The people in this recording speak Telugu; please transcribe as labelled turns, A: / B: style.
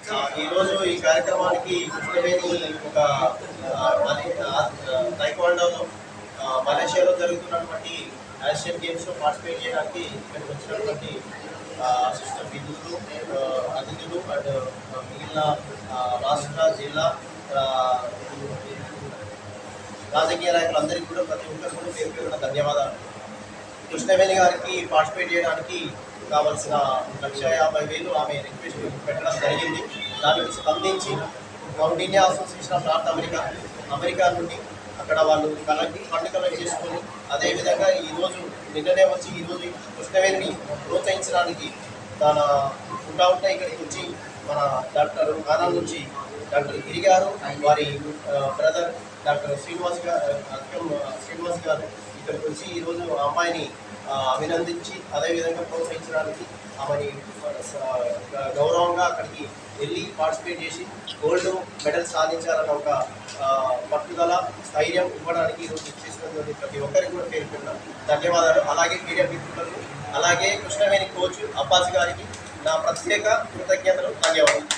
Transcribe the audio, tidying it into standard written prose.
A: ఈరోజు ఈ కార్యక్రమానికి కృష్ణవేణి ఒక టైక్వాండోలో మలేషియాలో జరుగుతున్నటువంటి ఆసియన్ గేమ్స్లో పార్టిసిపేట్ చేయడానికి ఇక్కడికి వచ్చినటువంటి సిస్టర్ విధులు అతిథులు అండ్ మిగిలిన రాష్ట్ర జిల్లా రాజకీయ నాయకులందరికీ కూడా ప్రతి ఒక్కరు కూడా పేరు పేరున ధన్యవాదాలు. కృష్ణవేణి గారికి పార్టిసిపేట్ చేయడానికి కావాల్సిన 1,50,000 ఆమె రిక్వెస్ట్ పెట్టడం జరిగింది. దానికి స్పందించి mount India association of north America నుండి అక్కడ వాళ్ళు ఫండ్ కలెక్ట్ చేసుకొని అదేవిధంగా ఈరోజు నిన్ననే వచ్చి ఈరోజు కృష్ణవేణిని ప్రోత్సహించడానికి తన ఉంటా ఇక్కడికి వచ్చి మన డాక్టర్ ఆనంద్ నుంచి డాక్టర్ గిరి గారు వారి బ్రదర్ డాక్టర్ శ్రీనివాస్ గారు ఇక్కడికి వచ్చి ఈరోజు అమ్మాయిని అభినందించి అదేవిధంగా ప్రోత్సహించడానికి ఆమెని గౌరవంగా అక్కడికి వెళ్ళి పార్టిసిపేట్ చేసి గోల్డ్ మెడల్ సాధించాలన్న ఒక పట్టుదల స్థైర్యం ఇవ్వడానికి ఈరోజు చేసినటువంటి ప్రతి ఒక్కరికి కూడా పేరు ధన్యవాదాలు. అలాగే మీడియా మిత్రులకు అలాగే కృష్ణవేణి కోచ్ అబ్బాస్ గారికి నా ప్రత్యేక కృతజ్ఞతలు ధన్యవాదాలు.